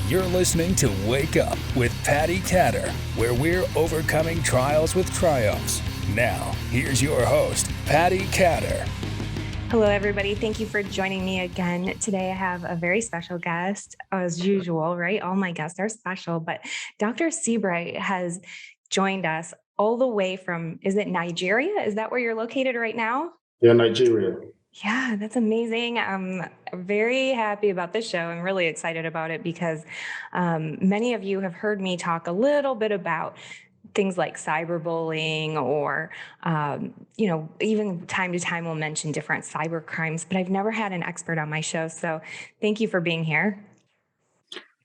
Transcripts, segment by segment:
You're listening to Wake Up with Patti Katter, where we're overcoming trials with triumphs. Now, here's your host, Patti Katter. Hello, everybody. Thank you for joining me again. Today, I have a very special guest, as usual, right? All my guests are special, but Dr. Sibe has joined us all the way from, is it Nigeria? Is that where you're located right now? Yeah, Nigeria. Yeah, that's amazing. I'm very happy about this show. I'm really excited about it because many of you have heard me talk a little bit about things like cyberbullying or, even time to time we'll mention different cyber crimes, but I've never had an expert on my show. So thank you for being here.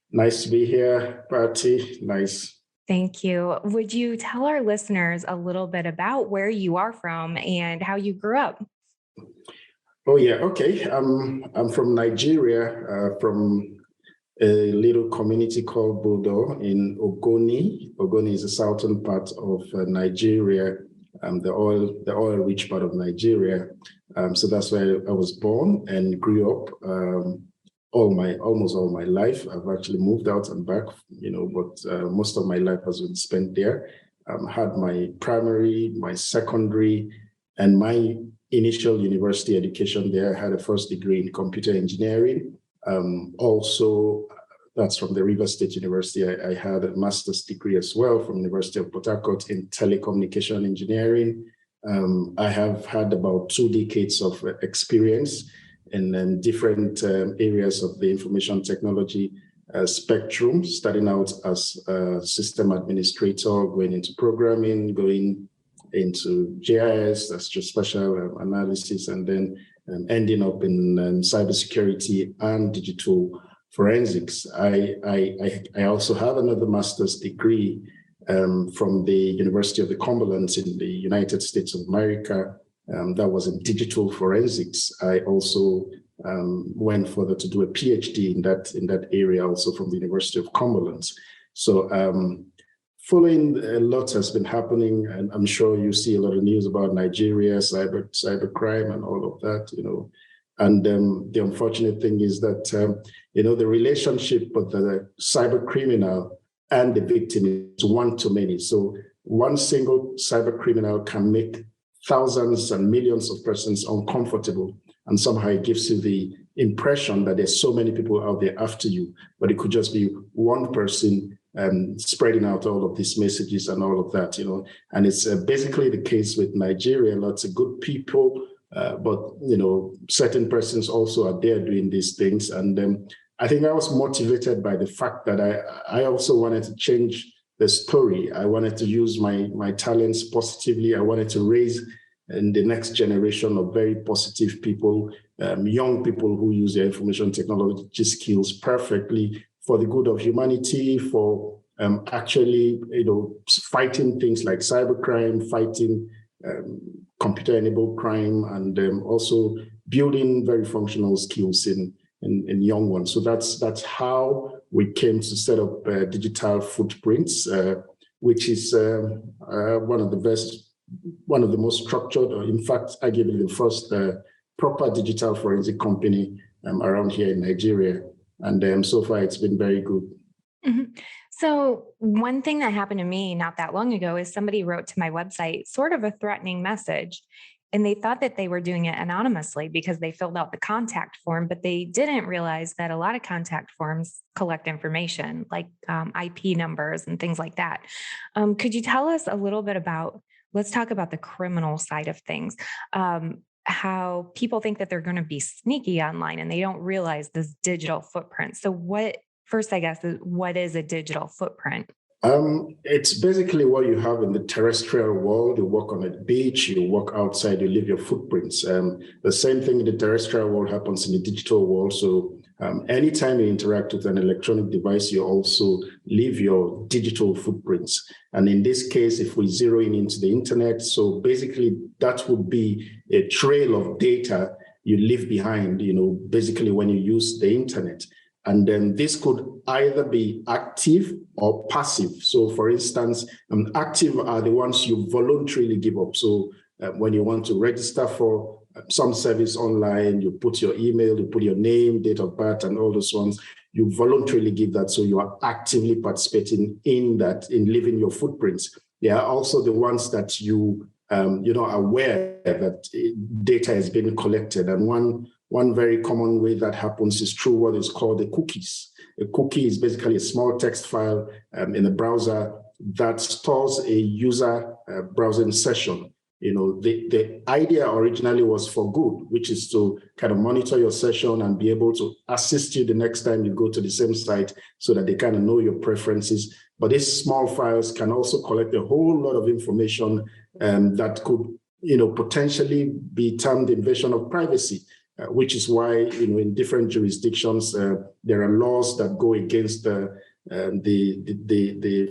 Nice to be here, Patti. Nice. Thank you. Would you tell our listeners a little bit about where you are from and how you grew up? Oh, yeah. Okay. I'm from Nigeria, from a little community called Bodo in Ogoni. Ogoni is the southern part of Nigeria, the oil-rich part of Nigeria. So that's where I was born and grew up almost all my life. I've actually moved out and back, but most of my life has been spent there. Had my primary, my secondary, and my initial university education there. I had a first degree in computer engineering. Also, that's from the Rivers State University. I had a master's degree as well from University of Port Harcourt in telecommunication engineering. I have had about 2 decades of experience in different areas of the information technology spectrum, starting out as a system administrator, going into programming, going into GIS, that's Geospatial analysis, and then ending up in cybersecurity and digital forensics. I also have another master's degree from the University of the Cumberlands in the United States of America. That was in digital forensics. I also went further to do a Ph.D. in that area, also from the University of Cumberlands. So following a lot has been happening, and I'm sure you see a lot of news about Nigeria, cybercrime, and all of that, And the unfortunate thing is that, the relationship of the cyber criminal and the victim is one to many. So one single cyber criminal can make thousands and millions of persons uncomfortable, and somehow it gives you the impression that there's so many people out there after you, but it could just be one person spreading out all of these messages and all of that, And it's basically the case with Nigeria. Lots of good people, but certain persons also are there doing these things. And I think I was motivated by the fact that I also wanted to change the story. I wanted to use my talents positively. I wanted to raise in the next generation of very positive people, young people who use their information technology skills perfectly for the good of humanity, for actually, fighting things like cybercrime, fighting computer-enabled crime, and also building very functional skills in young ones. So that's how we came to set up Digital Footprints, which is one of the most structured, or in fact, arguably the first proper digital forensic company around here in Nigeria. And so far, it's been very good. Mm-hmm. So one thing that happened to me not that long ago is somebody wrote to my website sort of a threatening message, and they thought that they were doing it anonymously because they filled out the contact form, but they didn't realize that a lot of contact forms collect information like IP numbers and things like that. Could you tell us a little bit let's talk about the criminal side of things. How people think that they're going to be sneaky online and they don't realize this digital footprint. So what is a digital footprint? It's basically what you have in the terrestrial world. You walk on a beach, you walk outside, you leave your footprints. The same thing in the terrestrial world happens in the digital world. So anytime you interact with an electronic device, you also leave your digital footprints. And in this case, if we zero in into the internet, so basically that would be a trail of data you leave behind, basically when you use the internet. And then this could either be active or passive. So for instance, active are the ones you voluntarily give up. So when you want to register for some service online, you put your email, you put your name, date of birth, and all those ones. You voluntarily give that, so you are actively participating in that, in leaving your footprints. There are also the ones that you are aware that data is being collected. And one very common way that happens is through what is called the cookies. A cookie is basically a small text file in a browser that stores a user browsing session. The idea originally was for good, which is to kind of monitor your session and be able to assist you the next time you go to the same site so that they kind of know your preferences. But these small files can also collect a whole lot of information that could, potentially be termed invasion of privacy, which is why, in different jurisdictions, there are laws that go against the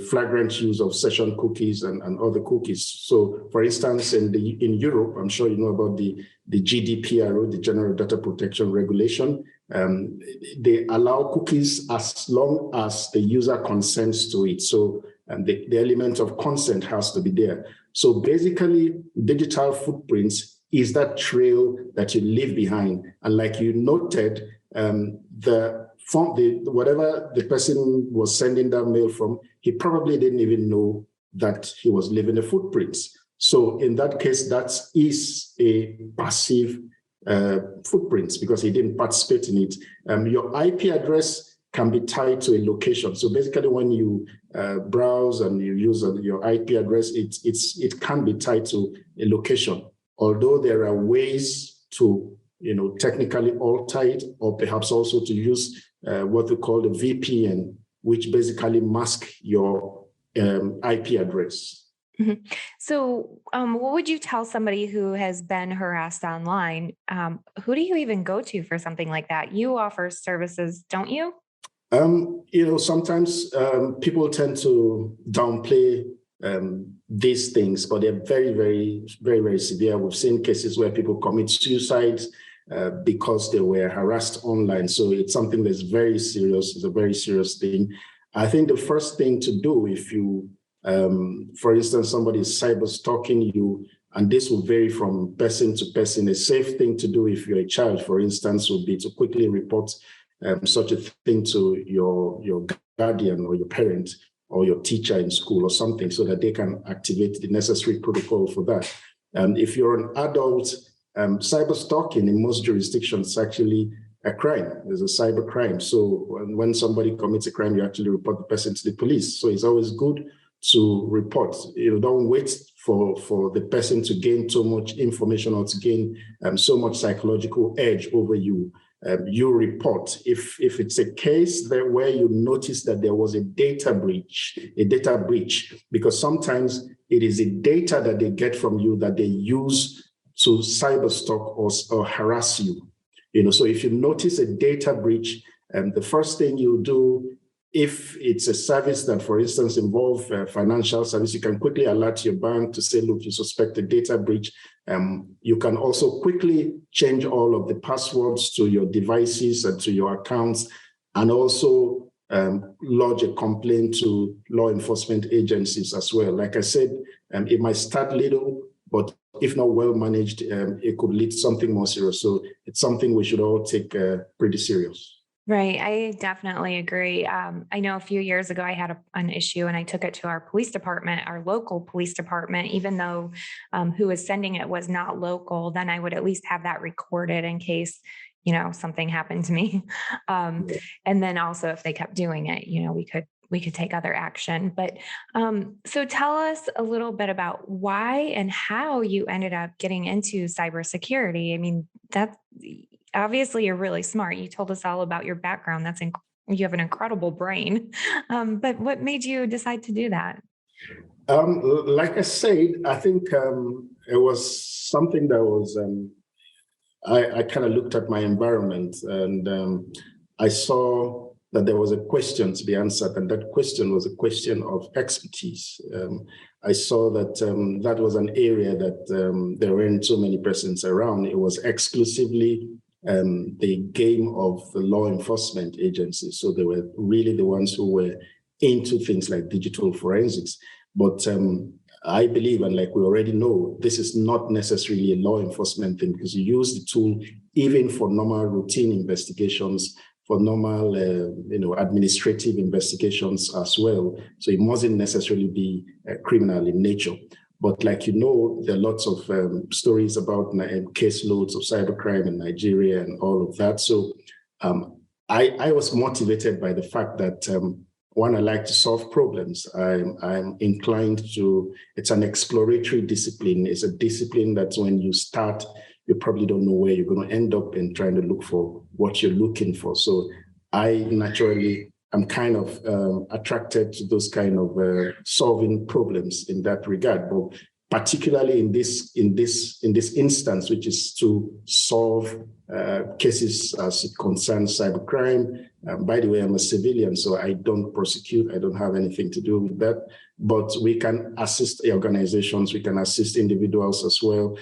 flagrant use of session cookies and other cookies. So, for instance, in Europe, I'm sure you know about the GDPR, the General Data Protection Regulation. They allow cookies as long as the user consents to it. So, the element of consent has to be there. So, basically, digital footprints is that trail that you leave behind, and like you noted, whatever the person was sending that mail from, he probably didn't even know that he was leaving a footprint. So in that case, that is a passive footprint because he didn't participate in it. Your IP address can be tied to a location. So basically, when you browse and you use your IP address, it can be tied to a location. Although there are ways to technically alter it, or perhaps also to use what we call the VPN, which basically mask your IP address. Mm-hmm. So what would you tell somebody who has been harassed online? Who do you even go to for something like that? You offer services, don't you? Sometimes people tend to downplay these things, but they're very, very, very, very severe. We've seen cases where people commit suicide because they were harassed online. So it's something that's very serious. It's a very serious thing. I think the first thing to do if you, for instance, somebody is cyber stalking you, and this will vary from person to person. A safe thing to do if you're a child, for instance, would be to quickly report such a thing to your guardian or your parent or your teacher in school or something, so that they can activate the necessary protocol for that. If you're an adult, cyber stalking in most jurisdictions is actually a crime. There's a cyber crime. So when somebody commits a crime, you actually report the person to the police. So it's always good to report. Don't wait for the person to gain so much information or to gain so much psychological edge over you. You report. If it's a case that where you notice that there was a data breach, because sometimes it is the data that they get from you that they use to cyber stalk or harass you. So if you notice a data breach, the first thing you do, if it's a service that, for instance, involves financial service, you can quickly alert your bank to say, look, you suspect a data breach. You can also quickly change all of the passwords to your devices and to your accounts, and also lodge a complaint to law enforcement agencies as well. Like I said, it might start little, but if not well managed, it could lead to something more serious. So it's something we should all take pretty serious. Right. I definitely agree. I know a few years ago, I had an issue and I took it to our police department, our local police department, even though who was sending it was not local, then I would at least have that recorded in case, something happened to me. And then also if they kept doing it, we could take other action. But so tell us a little bit about why and how you ended up getting into cybersecurity. I mean, that's obviously you're really smart. You told us all about your background. You have an incredible brain. But what made you decide to do that? Like I said, I think it was something that was, I kind of looked at my environment and I saw that there was a question to be answered, and that question was a question of expertise. I saw that that was an area that there weren't so many persons around. It was exclusively the game of the law enforcement agencies. So they were really the ones who were into things like digital forensics. But I believe, and like we already know, this is not necessarily a law enforcement thing, because you use the tool even for normal routine investigations, for normal, administrative investigations as well. So it mustn't necessarily be criminal in nature. But like there are lots of stories about caseloads of cybercrime in Nigeria and all of that. So I was motivated by the fact that one, I like to solve problems. I'm inclined to, it's an exploratory discipline. It's a discipline that when you start, you probably don't know where you're going to end up in trying to look for what you're looking for. So I naturally am kind of attracted to those kind of solving problems in that regard. But particularly in this instance, which is to solve cases as it concerns cybercrime. By the way, I'm a civilian, so I don't prosecute. I don't have anything to do with that. But we can assist organizations, we can assist individuals as well.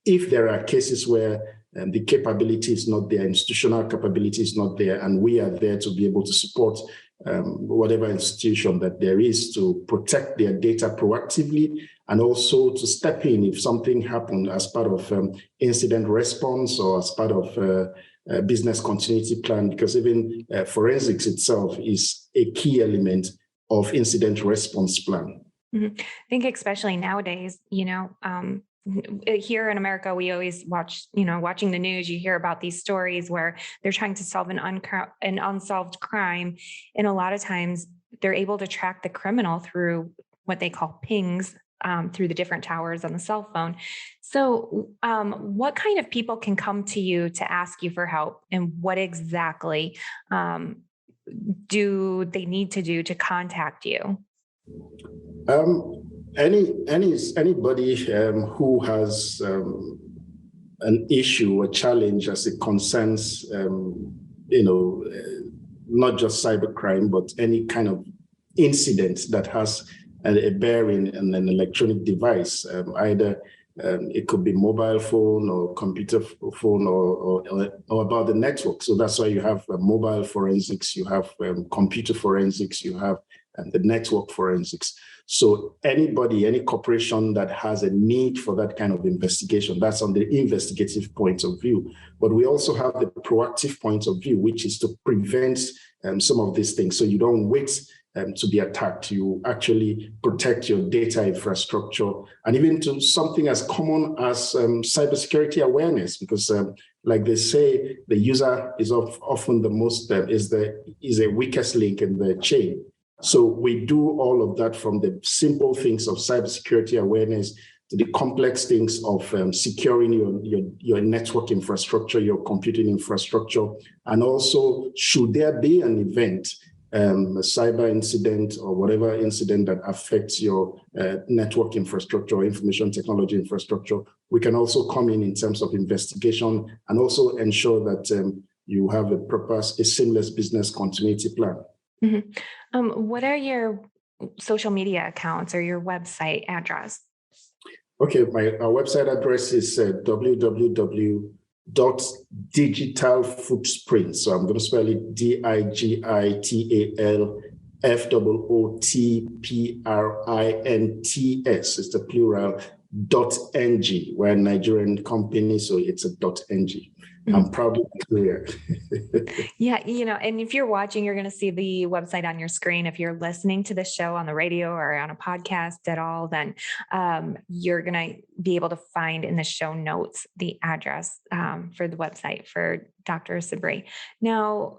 If there are cases where the capability is not there, institutional capability is not there, and we are there to be able to support whatever institution that there is to protect their data proactively, and also to step in if something happened as part of incident response or as part of business continuity plan, because even forensics itself is a key element of incident response plan. Mm-hmm. I think especially nowadays, here in America, we always watching the news, you hear about these stories where they're trying to solve an unsolved crime. And a lot of times they're able to track the criminal through what they call pings through the different towers on the cell phone. So what kind of people can come to you to ask you for help, and what exactly do they need to do to contact you? Anybody who has an issue or challenge as it concerns, not just cybercrime, but any kind of incident that has a bearing on an electronic device, either it could be mobile phone or computer phone or about the network. So that's why you have mobile forensics, you have computer forensics, you have the network forensics. So anybody, any corporation that has a need for that kind of investigation, that's on the investigative point of view. But we also have the proactive point of view, which is to prevent some of these things. So you don't wait to be attacked. You actually protect your data infrastructure, and even to something as common as cybersecurity awareness, because like they say, the user is often the most, is the weakest link in the chain. So we do all of that, from the simple things of cybersecurity awareness to the complex things of securing your network infrastructure, your computing infrastructure. And also, should there be an event, a cyber incident or whatever incident that affects your network infrastructure or information technology infrastructure, we can also come in terms of investigation and also ensure that you have a seamless business continuity plan. Mm-hmm. What are your social media accounts or your website address? Okay, our website address is www.digitalfootprints. So I'm going to spell it DIGITALFOOTPRINTS. It's the plural, .ng. We're a Nigerian company, so it's a .ng. I'm proud of it. Yeah, and if you're watching, you're going to see the website on your screen. If you're listening to the show on the radio or on a podcast at all, then you're going to be able to find in the show notes the address for the website for Dr. Sibe. Now,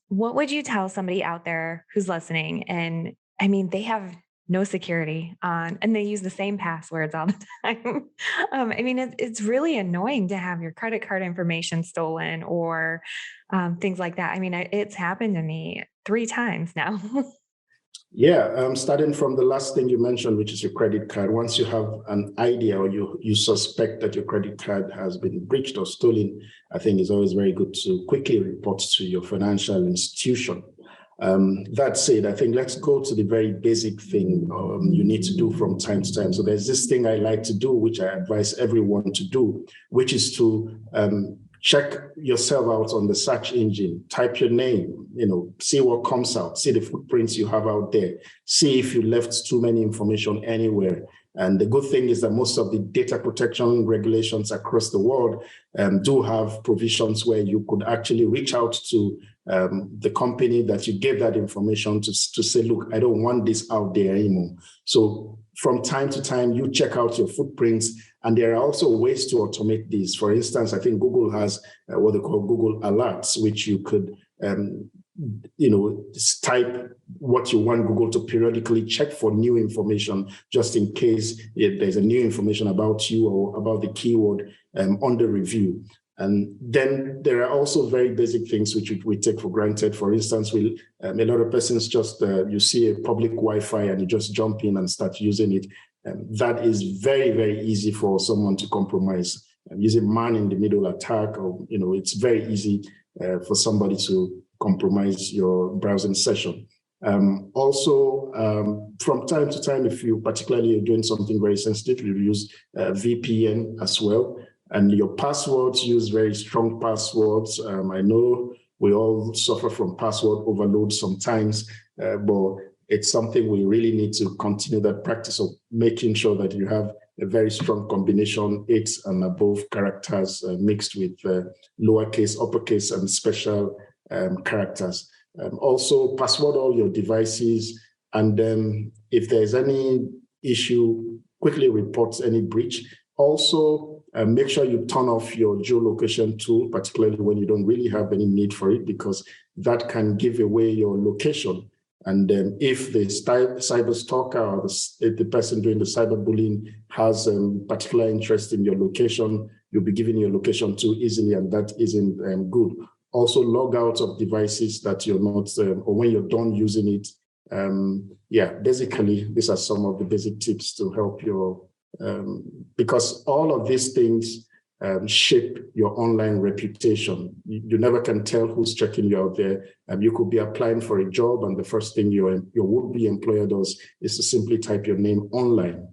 what would you tell somebody out there who's listening? And I mean, they have no security on, and they use the same passwords all the time. I mean, it's really annoying to have your credit card information stolen or things like that. I mean, it's happened to me 3 times now. Yeah, starting from the last thing you mentioned, which is your credit card. Once you have an idea or you suspect that your credit card has been breached or stolen, I think it's always very good to quickly report to your financial institution. That said, I think let's go to the very basic thing you need to do from time to time. So there's this thing I like to do, which I advise everyone to do, which is to check yourself out on the search engine, type your name, see what comes out, see the footprints you have out there, see if you left too many information anywhere. And the good thing is that most of the data protection regulations across the world do have provisions where you could actually reach out to the company that you gave that information to say, look, I don't want this out there anymore. So from time to time, you check out your footprints, and there are also ways to automate these. For instance, I think Google has what they call Google Alerts, which you could type what you want Google to periodically check for new information, just in case there's a new information about you or about the keyword under review. And then there are also very basic things which we take for granted. For instance, a lot of persons just, you see a public Wi-Fi and you just jump in and start using it. That is very, very easy for someone to compromise. Using man-in-the-middle attack, or it's very easy for somebody to compromise your browsing session. Also, from time to time, if you particularly are doing something very sensitive, you use VPN as well. And your passwords, use very strong passwords. I know we all suffer from password overload sometimes, but it's something we really need to continue that practice of making sure that you have a very strong combination, 8 and above characters mixed with lowercase, uppercase, and special characters. Also, password all your devices, and then if there's any issue, quickly report any breach. Also, make sure you turn off your geolocation tool, particularly when you don't really have any need for it, because that can give away your location. And if the cyber stalker or the person doing the cyberbullying has particular interest in your location, you'll be giving your location too easily, and that isn't good. Also, log out of devices that you're not, or when you're done using it. Basically, these are some of the basic tips to help your, because all of these things shape your online reputation. You never can tell who's checking you out there. You could be applying for a job, and the first thing your would-be employer does is to simply type your name online.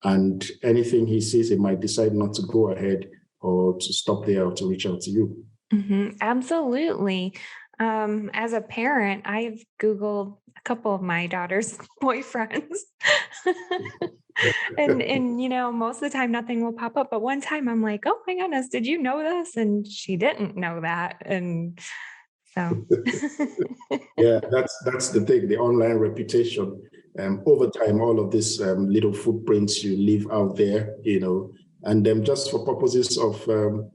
And anything he sees, he might decide not to go ahead or to stop there or to reach out to you. Mm-hmm. Absolutely. As a parent, I've Googled a couple of my daughter's boyfriends. and most of the time nothing will pop up. But one time I'm like, oh my goodness, did you know this? And she didn't know that. And so yeah, that's the thing, the online reputation. Over time, all of these little footprints you leave out there, and just for purposes of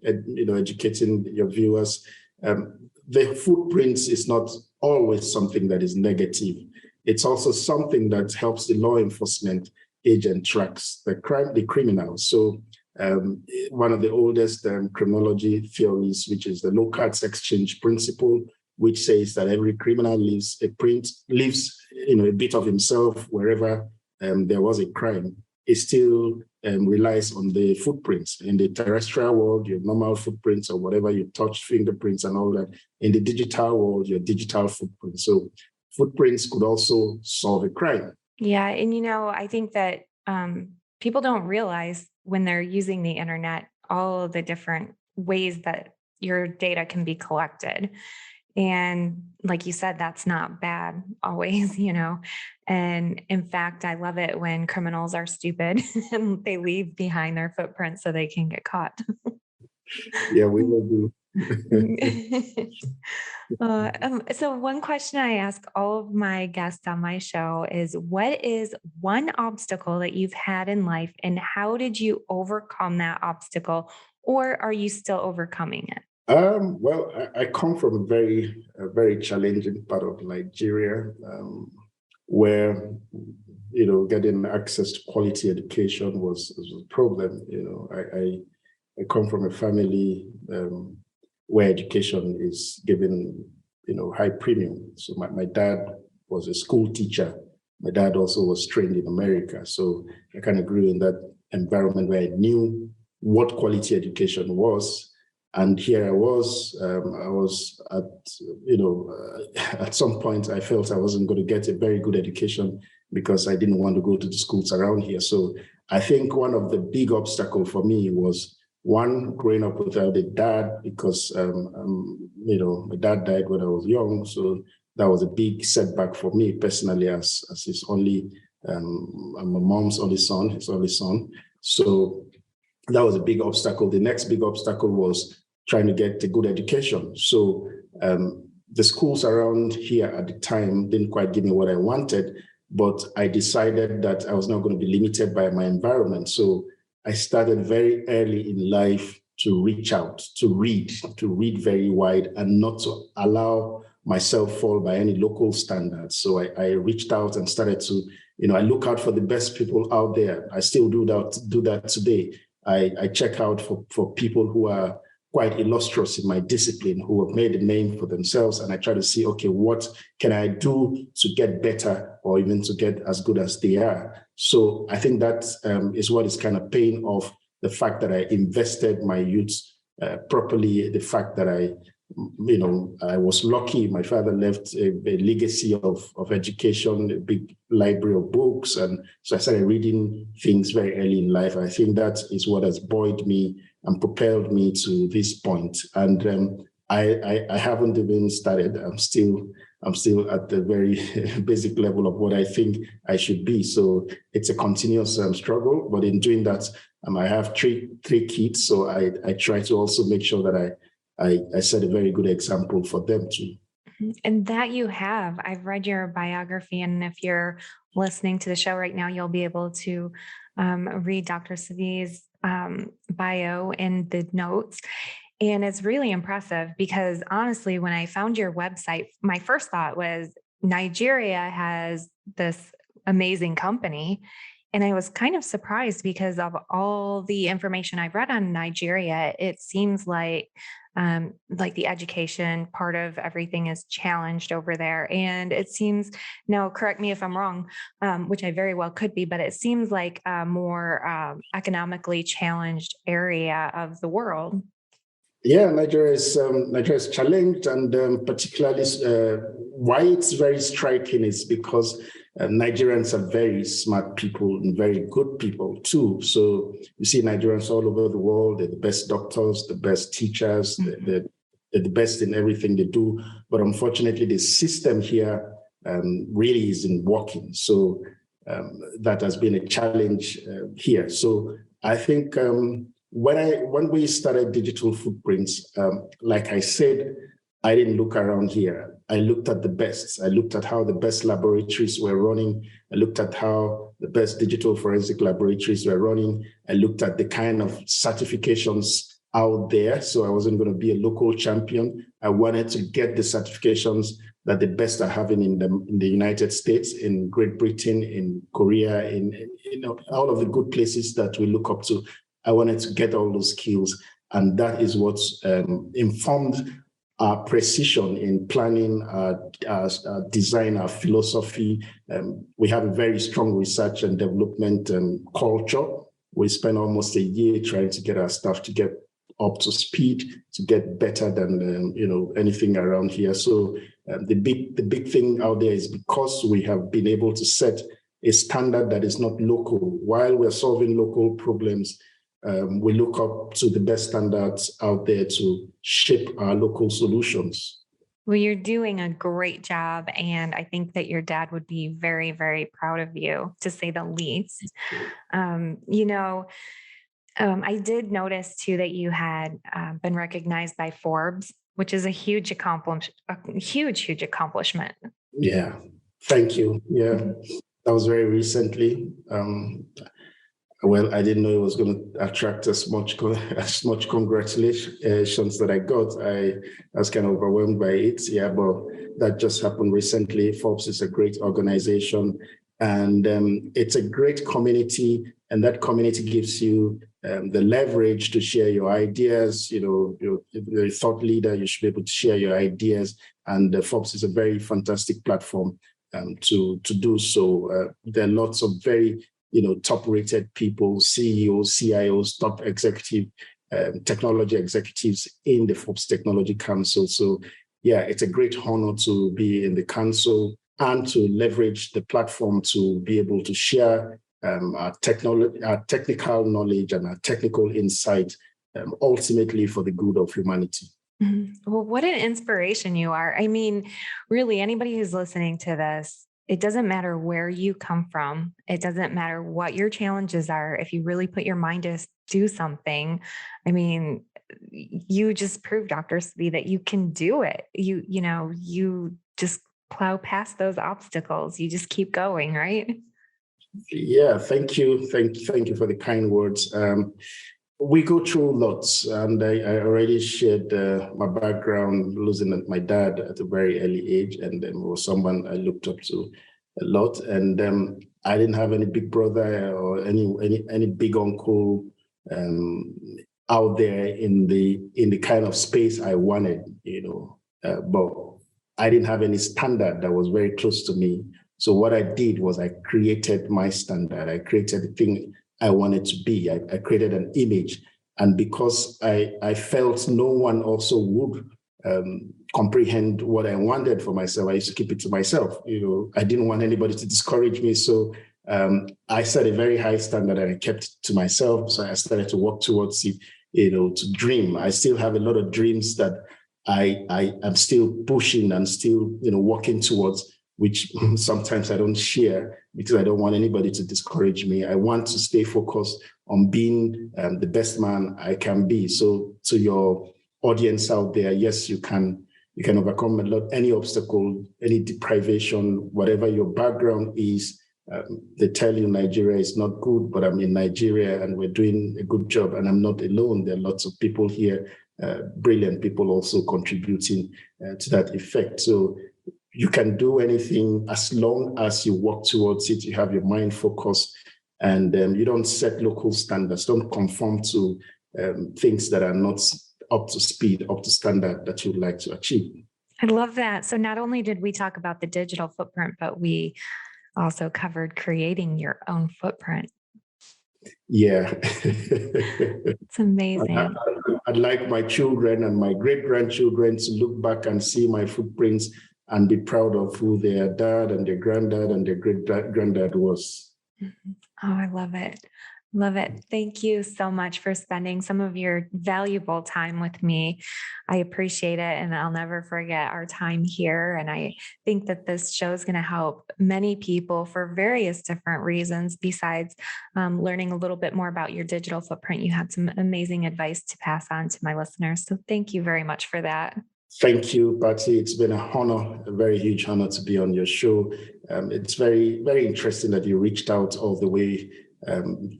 educating your viewers, the footprints is not always something that is negative. It's also something that helps the law enforcement agent tracks the criminal. So one of the oldest criminology theories, which is the low cards exchange principle, which says that every criminal leaves a bit of himself wherever there was a crime. It still relies on the footprints. In the terrestrial world, your normal footprints or whatever you touch, fingerprints and all that. In the digital world, your digital footprints. So footprints could also solve a crime. Yeah. And, I think that people don't realize when they're using the internet, all of the different ways that your data can be collected. And like you said, that's not bad always, And in fact, I love it when criminals are stupid and they leave behind their footprints so they can get caught. Yeah, we will do. So one question I ask all of my guests on my show is, what is one obstacle that you've had in life, and how did you overcome that obstacle, or are you still overcoming it? Well, I come from a very challenging part of Nigeria, where getting access to quality education was a problem. I come from a family where education is given high premium. So my dad was a school teacher. My dad also was trained in America, so I kind of grew in that environment where I knew what quality education was. And here I was at some point I felt I wasn't going to get a very good education because I didn't want to go to the schools around here. So I think one of the big obstacles for me was One, growing up without a dad because, my dad died when I was young. So that was a big setback for me personally as his only, I'm my mom's only son, his only son. So that was a big obstacle. The next big obstacle was trying to get a good education. So the schools around here at the time didn't quite give me what I wanted, but I decided that I was not going to be limited by my environment. So I started very early in life to reach out, to read very wide and not to allow myself fall by any local standards. So I reached out and started to, I look out for the best people out there. I still do that today. I check out for people who are quite illustrious in my discipline, who have made a name for themselves. And I try to see, okay, what can I do to get better or even to get as good as they are? So I think that is what is kind of paying off, the fact that I invested my youth properly, the fact that I was lucky. My father left a legacy of education, a big library of books. And so I started reading things very early in life. I think that is what has buoyed me and propelled me to this point. And I haven't even started. I'm still at the very basic level of what I think I should be. So it's a continuous struggle. But in doing that, I have three kids. So I try to also make sure that I set a very good example for them too. And that you have. I've read your biography, and if you're listening to the show right now, you'll be able to read Dr. Sibe's bio in the notes. And it's really impressive because honestly, when I found your website, my first thought was Nigeria has this amazing company. And I was kind of surprised because of all the information I've read on Nigeria. It seems like the education part of everything is challenged over there. And it seems, now correct me if I'm wrong, which I very well could be, but it seems like a more economically challenged area of the world. Yeah, Nigeria is challenged, and particularly why it's very striking is because Nigerians are very smart people and very good people too. So you see Nigerians all over the world. They're the best doctors, the best teachers, they're the best in everything they do. But unfortunately, the system here really isn't working. So that has been a challenge here. So I think when we started Digital Footprints, like I said, I didn't look around here. I looked at the best. I looked at how the best laboratories were running. I looked at how the best digital forensic laboratories were running. I looked at the kind of certifications out there. So I wasn't going to be a local champion. I wanted to get the certifications that the best are having in the United States, in Great Britain, in Korea, in all of the good places that we look up to. I wanted to get all those skills, and that is what informed our precision in planning, our design, our philosophy. We have a very strong research and development culture. We spend almost a year trying to get our staff to get up to speed, to get better than anything around here. So the big thing out there is because we have been able to set a standard that is not local. While we're solving local problems, we look up to the best standards out there to shape our local solutions. Well, you're doing a great job, and I think that your dad would be very, very proud of you, to say the least. I did notice too that you had been recognized by Forbes, which is a huge accomplishment. Yeah, thank you. Yeah, that was very recently. Well, I didn't know it was going to attract as much congratulations that I got. I was kind of overwhelmed by it. Yeah, but that just happened recently. Forbes is a great organization, and it's a great community, and that community gives you the leverage to share your ideas. You're a thought leader, you should be able to share your ideas, and Forbes is a very fantastic platform to do so. There are lots of very top-rated people, CEOs, CIOs, top executive, technology executives in the Forbes Technology Council. So, yeah, it's a great honor to be in the council and to leverage the platform to be able to share our technical knowledge and our technical insight ultimately for the good of humanity. Well, what an inspiration you are. I mean, really, anybody who's listening to this, it doesn't matter where you come from. It doesn't matter what your challenges are. If you really put your mind to do something, I mean, you just proved, Dr. Sibe, that you can do it. You just plow past those obstacles. You just keep going, right? Yeah, thank you. Thank you for the kind words. We go through lots, and I already shared my background, losing my dad at a very early age, and then was someone I looked up to a lot. And I didn't have any big brother or any big uncle out there in the kind of space I wanted, but I didn't have any standard that was very close to me. So what I did was I created my standard. I created the thing I wanted to be. I created an image. And because I felt no one also would comprehend what I wanted for myself, I used to keep it to myself. I didn't want anybody to discourage me. So I set a very high standard and I kept it to myself. So I started to work towards it, to dream. I still have a lot of dreams that I am still pushing and still, working towards, which sometimes I don't share because I don't want anybody to discourage me. I want to stay focused on being the best man I can be. So to your audience out there, yes, you can overcome any obstacle, any deprivation, whatever your background is. They tell you Nigeria is not good, but I'm in Nigeria and we're doing a good job, and I'm not alone. There are lots of people here, brilliant people also contributing to that effect. So you can do anything as long as you work towards it, you have your mind focused, and you don't set local standards, don't conform to things that are not up to speed, up to standard that you'd like to achieve. I love that. So not only did we talk about the digital footprint, but we also covered creating your own footprint. Yeah. It's amazing. I'd like my children and my great-grandchildren to look back and see my footprints and be proud of who their dad and their granddad and their great-granddad was. Oh, I love it. Love it. Thank you so much for spending some of your valuable time with me. I appreciate it, and I'll never forget our time here. And I think that this show is going to help many people for various different reasons. Besides learning a little bit more about your digital footprint, you had some amazing advice to pass on to my listeners. So thank you very much for that. Thank you, Patti. It's been an honor, a very huge honor to be on your show. It's very, very interesting that you reached out all the way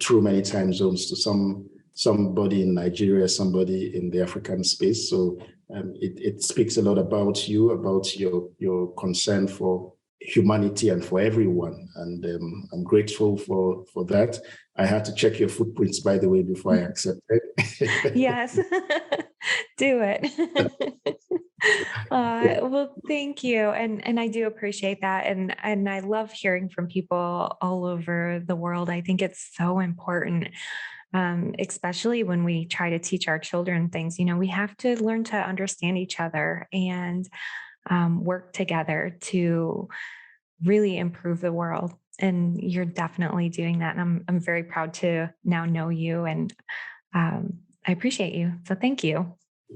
through many time zones to somebody in Nigeria, somebody in the African space. So it speaks a lot about you, about your concern for humanity and for everyone. And I'm grateful for that. I had to check your footprints, by the way, before I accepted. Yes, do it. Well, thank you. And I do appreciate that. And I love hearing from people all over the world. I think it's so important, especially when we try to teach our children things. We have to learn to understand each other and work together to really improve the world. And you're definitely doing that. And I'm very proud to now know you, and I appreciate you. So thank you.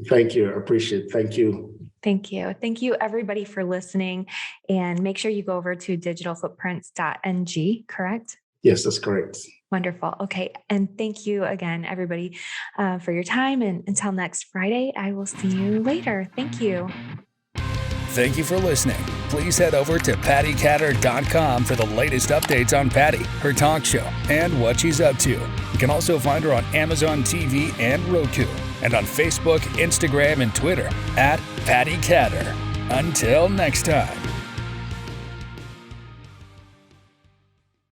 Thank you. I appreciate it. Thank you. Thank you. Thank you, everybody, for listening. And make sure you go over to digitalfootprints.ng, correct? Yes, that's correct. Wonderful. Okay. And thank you again, everybody, for your time. And until next Friday, I will see you later. Thank you. Thank you for listening. Please head over to pattikatter.com for the latest updates on Patti, her talk show, and what she's up to. You can also find her on Amazon TV and Roku, and on Facebook, Instagram, and Twitter @Patti Katter. Until next time.